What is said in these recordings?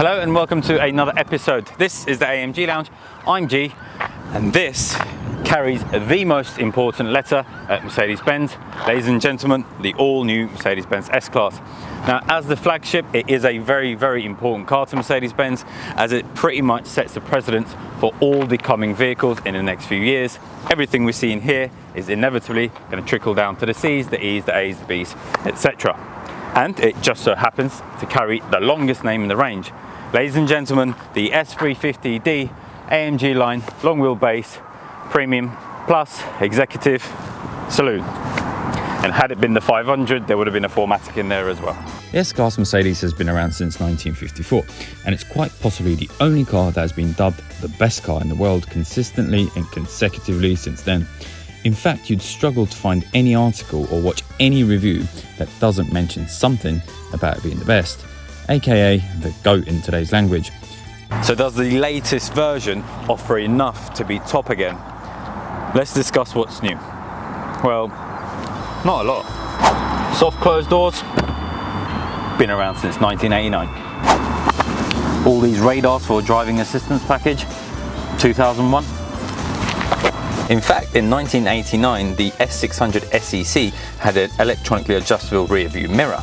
Hello and welcome to another episode. This is the AMG Lounge. I'm G, and this carries the most important letter at Mercedes-Benz. Ladies and gentlemen, the all-new Mercedes-Benz S-Class. Now, as the flagship, it is a very, very important car to Mercedes-Benz, as it pretty much sets the precedence for all the coming vehicles in the next few years. Everything we see in here is inevitably going to trickle down to the C's, the E's, the A's, the B's, etc. And it just so happens to carry the longest name in the range. Ladies and gentlemen, the S350D AMG line, long wheelbase, premium, plus, executive, saloon. And had it been the 500, there would have been a 4MATIC in there as well. The S-Class Mercedes has been around since 1954, and it's quite possibly the only car that has been dubbed the best car in the world consistently and consecutively since then. In fact, you'd struggle to find any article or watch any review that doesn't mention something about it being the best, aka the GOAT in today's language. So does the latest version offer enough to be top again? Let's discuss what's new. Well, not a lot. Soft closed doors, been around since 1989. All these radars for driving assistance package, 2001. In fact, in 1989, the S600 SEC had an electronically adjustable rear view mirror.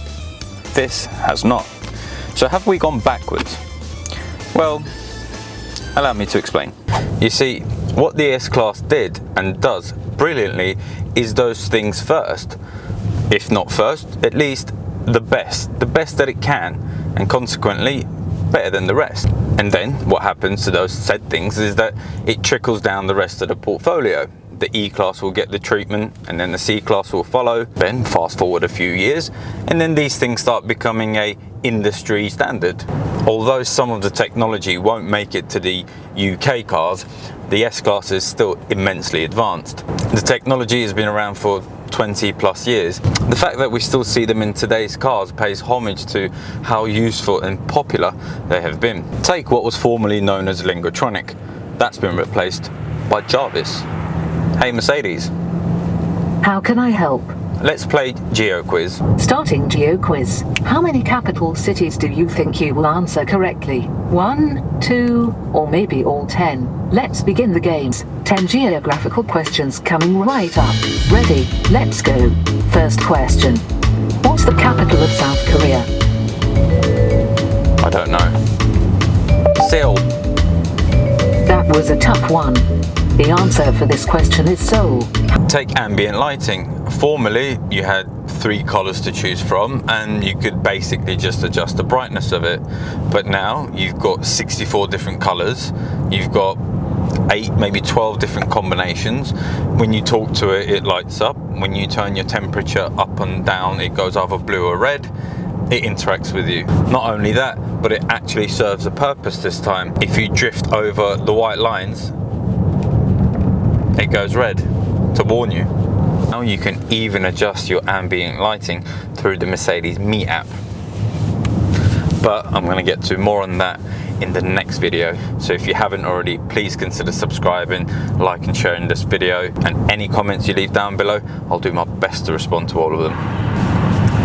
This has not. So have we gone backwards? Well, allow me to explain. You see, what the S-Class did and does brilliantly is those things first. If not first, at least the best that it can, and consequently better than the rest. And then what happens to those said things is that it trickles down the rest of the portfolio. The E-Class will get the treatment, and then the C-Class will follow. Then fast forward a few years, and then these things start becoming a industry standard. Although some of the technology won't make it to the UK cars, the S-Class is still immensely advanced. The technology has been around for 20 plus years. The fact that we still see them in today's cars pays homage to how useful and popular they have been. Take what was formerly known as Lingotronic. That's been replaced by Jarvis. Hey Mercedes. How can I help? Let's play Geo Quiz. Starting Geo Quiz. How many capital cities do you think you will answer correctly? 1, 2, or maybe all 10? Let's begin the games. 10 geographical questions coming right up. Ready? Let's go. First question. What's the capital of South Korea? I don't know. Seoul. That was a tough one. The answer for this question is Seoul. Take ambient lighting. Formerly, you had 3 colors to choose from, and you could basically just adjust the brightness of it. But now you've got 64 different colors. You've got 8, maybe 12 different combinations. When you talk to it, it lights up. When you turn your temperature up and down, it goes either blue or red. It interacts with you. Not only that, but it actually serves a purpose this time. If you drift over the white lines, it goes red to warn you. Now you can even adjust your ambient lighting through the Mercedes Me app. But I'm going to get to more on that in the next video. So if you haven't already, please consider subscribing, like and sharing this video, and any comments you leave down below, I'll do my best to respond to all of them.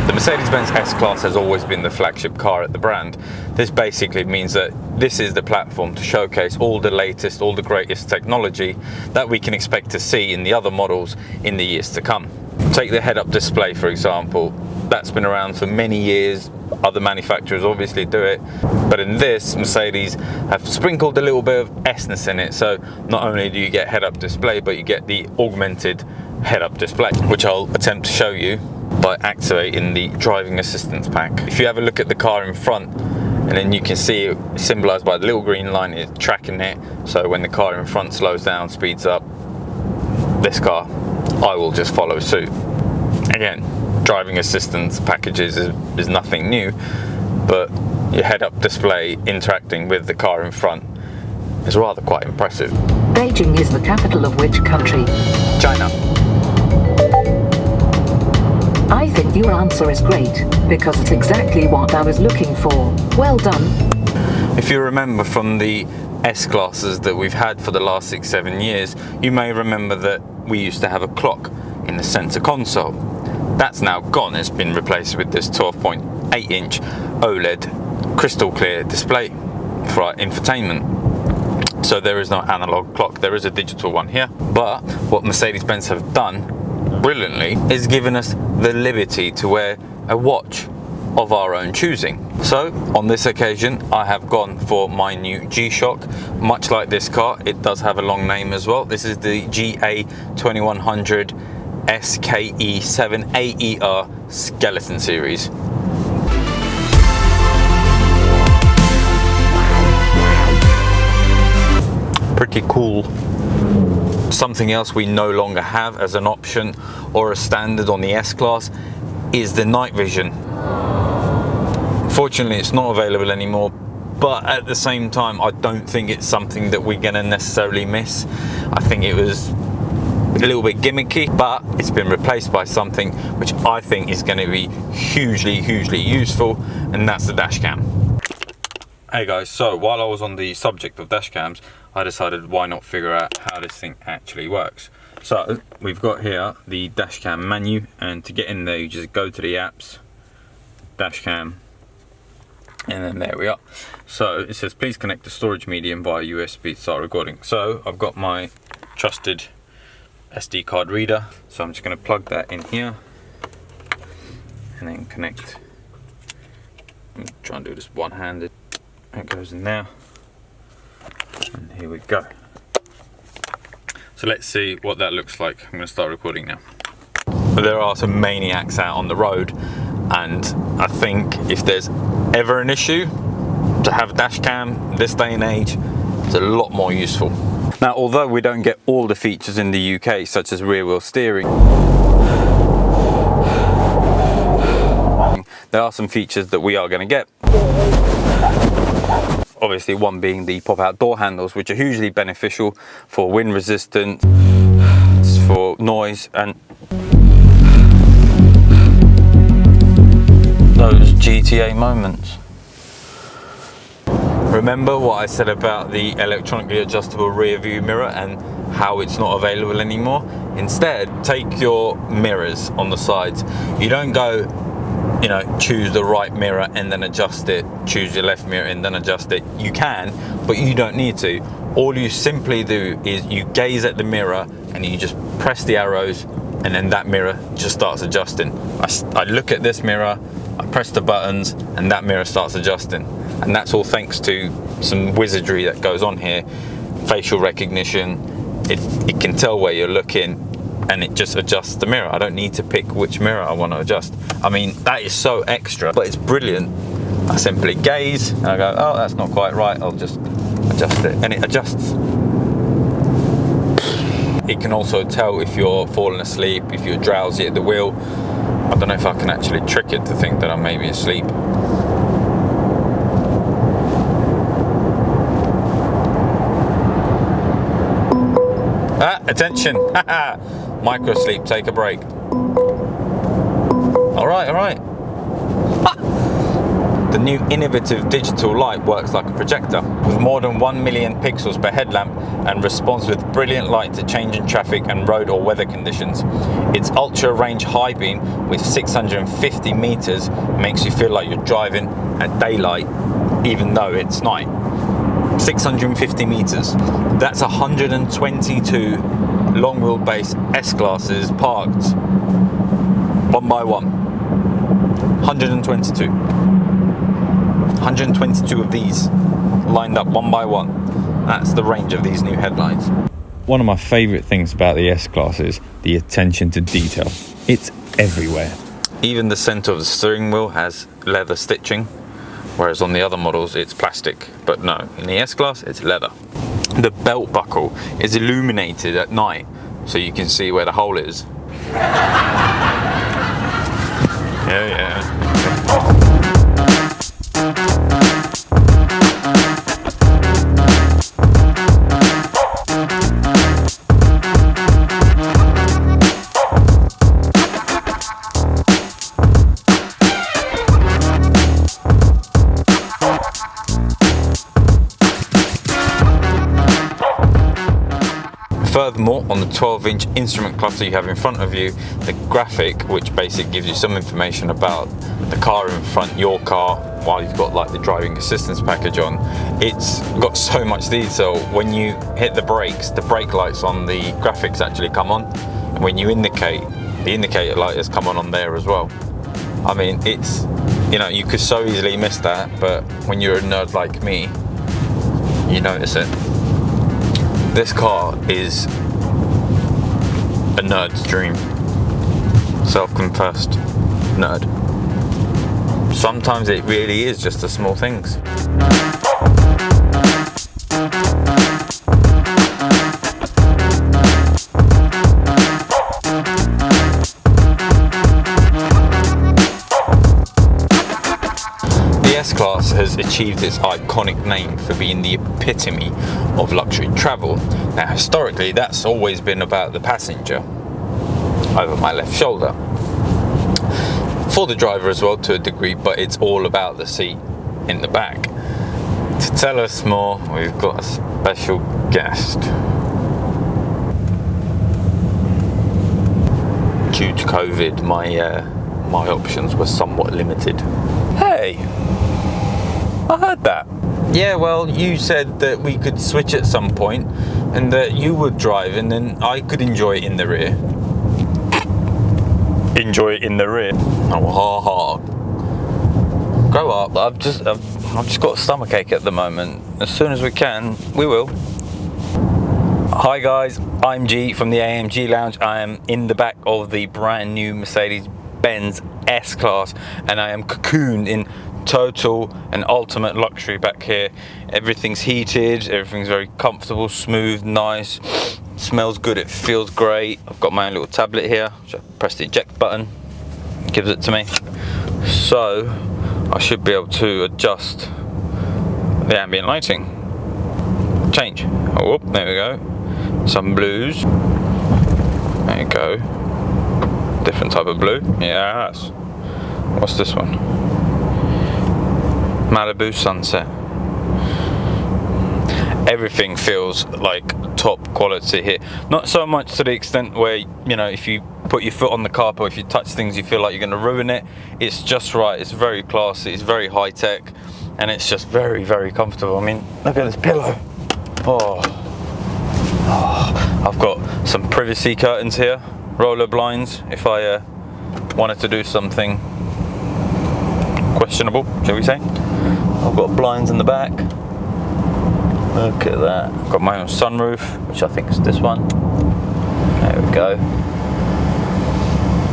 The Mercedes-Benz S-Class has always been the flagship car at the brand. This basically means that this is the platform to showcase all the latest, all the greatest technology that we can expect to see in the other models in the years to come. Take the head-up display, for example. That's been around for many years. Other manufacturers obviously do it, but in this, Mercedes have sprinkled a little bit of S-ness in it. So not only do you get head-up display, but you get the augmented head-up display, which I'll attempt to show you by activating the driving assistance pack. If you have a look at the car in front, and then you can see it symbolized by the little green line, it's tracking it. So when the car in front slows down, speeds up, this car, I will just follow suit. Again, driving assistance packages is nothing new, but your head-up display interacting with the car in front is rather quite impressive. Beijing is the capital of which country? China. I think your answer is great, because it's exactly what I was looking for. Well done. If you remember from the S-Classes that we've had for the last 6-7 years, you may remember that we used to have a clock in the center console. That's now gone. It's been replaced with this 12.8-inch OLED crystal clear display. for our infotainment. So there is no analog clock, there is a digital one here. But what Mercedes-Benz have done brilliantly is given us the liberty to wear a watch of our own choosing. So on this occasion I have gone for my new G-Shock. Much like this car, it does have a long name as well. This is the GA2100 SKE7 AER Skeleton Series. Pretty cool. Something else we no longer have as an option or a standard on the S-Class is the night vision. Fortunately, it's not available anymore, but at the same time, I don't think it's something that we're going to necessarily miss. I think it was a little bit gimmicky, but it's been replaced by something which I think is going to be hugely useful, and that's the dash cam. Hey guys, so while I was on the subject of dash cams, I decided why not figure out how this thing actually works. So we've got here the dash cam menu, and to get in there you just go to the apps, dash cam, and then there we are. So it says please connect the storage medium via USB to start recording. So I've got my trusted SD card reader, so I'm just going to plug that in here and then connect. I'm try and do this one-handed. It goes in there, and here we go. So let's see what that looks like. I'm going to start recording now. But there are some maniacs out on the road, and I think if there's ever an issue, to have a dash cam this day and age is a lot more useful. Now, although we don't get all the features in the UK, such as rear wheel steering, there are some features that we are going to get. Obviously, one being the pop-out door handles, which are hugely beneficial for wind resistance, for noise, and those GTA moments. Remember what I said about the electronically adjustable rear view mirror and how it's not available anymore? Instead, take your mirrors on the sides. You don't go, you know, choose the right mirror and then adjust it, choose your left mirror and then adjust it. You can, but you don't need to. All you simply do is you gaze at the mirror and you just press the arrows, and then that mirror just starts adjusting. I look at this mirror, I press the buttons, and that mirror starts adjusting. And that's all thanks to some wizardry that goes on here. Facial recognition, it can tell where you're looking, and it just adjusts the mirror. I don't need to pick which mirror I want to adjust. I mean, that is so extra, but it's brilliant. I simply gaze, and I go, oh, that's not quite right, I'll just adjust it, and it adjusts. It can also tell if you're falling asleep, if you're drowsy at the wheel. I don't know if I can actually trick it to think that I may be asleep. Attention! Micro sleep, take a break. Alright. The new innovative digital light works like a projector, with more than 1 million pixels per headlamp and responds with brilliant light to changing traffic and road or weather conditions. Its ultra range high beam with 650 meters makes you feel like you're driving at daylight, even though it's night. 650 meters. That's 122 long wheelbase S-classes parked one by one. 122. 122 of these lined up one by one. That's the range of these new headlights. One of my favourite things about the S-Class is the attention to detail. It's everywhere. Even the centre of the steering wheel has leather stitching, whereas on the other models it's plastic. But no, in the S-Class it's leather. The belt buckle is illuminated at night, so you can see where the hole is. Yeah. Furthermore, on the 12-inch instrument cluster you have in front of you, the graphic, which basically gives you some information about the car in front, your car, while you've got like the driving assistance package on, it's got so much detail. When you hit the brakes, the brake lights on the graphics actually come on, and when you indicate, the indicator light has come on there as well. I mean, it's, you know, you could so easily miss that, but when you're a nerd like me, you notice it. This car is a nerd's dream. Self-confessed nerd. Sometimes it really is just the small things. The S-Class has achieved its iconic name for being the epitome of luxury travel. Now, historically, that's always been about the passenger over my left shoulder. For the driver as well, to a degree, but it's all about the seat in the back. To tell us more, we've got a special guest. Due to COVID, my options were somewhat limited. Hey, I heard that. Yeah, well, you said that we could switch at some point, and that you would drive, and then I could enjoy it in the rear. Enjoy it in the rear. Oh, ha ha. Grow up. I've just got a stomachache at the moment. As soon as we can, we will. Hi guys, I'm G from the AMG Lounge. I am in the back of the brand new Mercedes-Benz S-Class, and I am cocooned in total and ultimate luxury back here. Everything's heated, everything's very comfortable, smooth, nice. Smells good, it feels great. I've got my own little tablet here, which I press the eject button, it gives it to me. So I should be able to adjust the ambient lighting. Change. Oh, there we go. Some blues. There you go. Different type of blue. Yes. What's this one? Malibu Sunset. Everything feels like top quality here. Not so much to the extent where, you know, if you put your foot on the carpet, if you touch things, you feel like you're going to ruin it. It's just right. It's very classy. It's very high tech, and it's just very, very comfortable. I mean, look at this pillow. Oh, I've got some privacy curtains here, roller blinds. If I wanted to do something questionable, shall we say? I've got blinds in the back. Look at that. I've got my own sunroof, which I think is this one. There we go.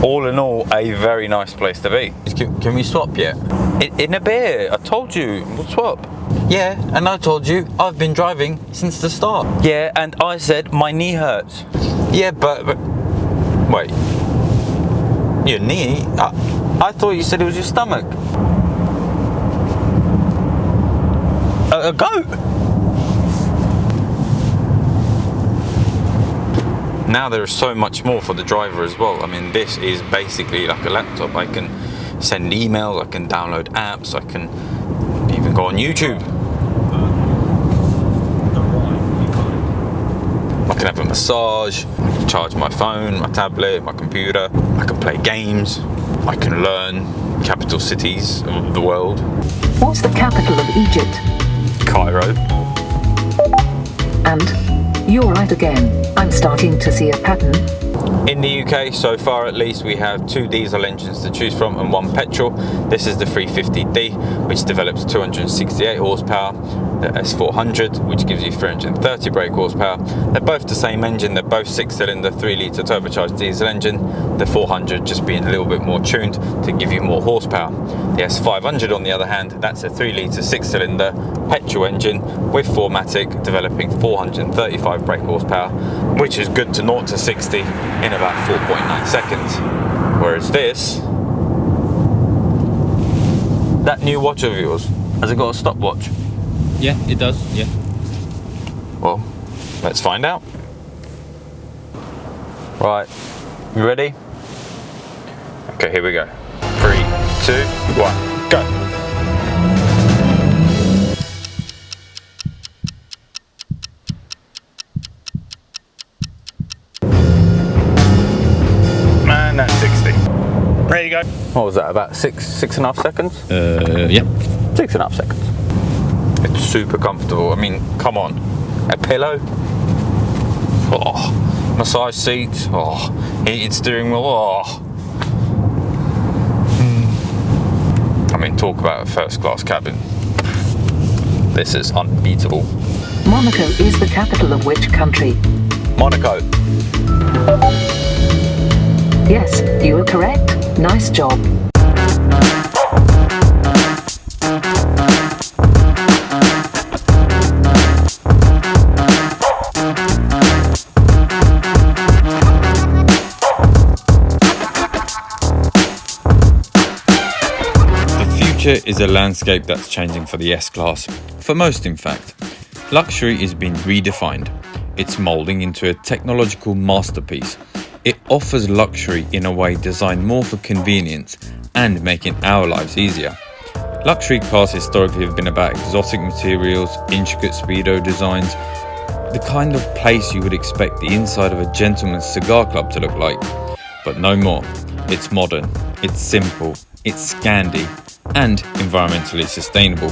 All in all, a very nice place to be. Can we swap yet? In a bit. I told you, we'll swap. Yeah, and I told you, I've been driving since the start. Yeah, and I said my knee hurts. Yeah, but wait. Your knee? I thought you said it was your stomach. A goat? Now there is so much more for the driver as well. I mean, this is basically like a laptop. I can send emails, I can download apps, I can even go on YouTube. I can have a massage, I can charge my phone, my tablet, my computer, I can play games, I can learn capital cities of the world. What's the capital of Egypt? Cairo. And you're right again. I'm starting to see a pattern. In the UK, so far at least, we have 2 diesel engines to choose from and 1 petrol. This is the 350D, which develops 268 horsepower, the S400, which gives you 330 brake horsepower. They're both the same engine, they're both 6-cylinder, 3-litre turbocharged diesel engine, the 400 just being a little bit more tuned to give you more horsepower. The S500, on the other hand, that's a 3-litre 6-cylinder petrol engine with 4MATIC, developing 435 brake horsepower, which is good to 0 to 60 in about 4.9 seconds. Whereas this, that new watch of yours, has it got a stopwatch? Yeah, it does, yeah. Well, let's find out. Right, you ready? Okay, here we go. 3, 2, 1, go. And that's 60. Ready to you go. What was that, about 6.5 seconds? Yeah. 6.5 seconds. It's super comfortable. I mean, come on. A pillow? Oh. Massage seats? Oh. Heated steering wheel? Oh. I mean, talk about a first class cabin. This is unbeatable. Monaco is the capital of which country? Monaco. Yes, you are correct. Nice job. Is a landscape that's changing for the S-Class. For most, in fact. Luxury is being redefined. It's moulding into a technological masterpiece. It offers luxury in a way designed more for convenience and making our lives easier. Luxury cars historically have been about exotic materials, intricate speedo designs, the kind of place you would expect the inside of a gentleman's cigar club to look like. But no more. It's modern, it's simple, it's Scandi, and environmentally sustainable.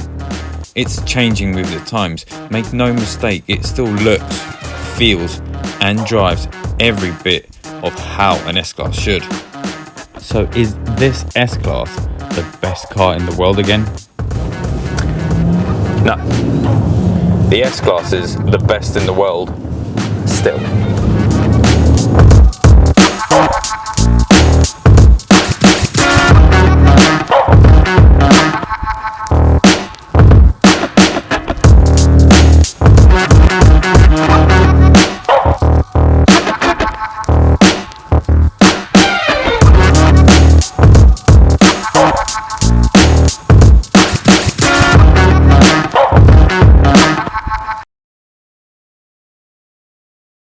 It's changing with the times. Make no mistake, it still looks, feels, and drives every bit of how an S-Class should. So is this S-Class the best car in the world again? No. The S-Class is the best in the world still.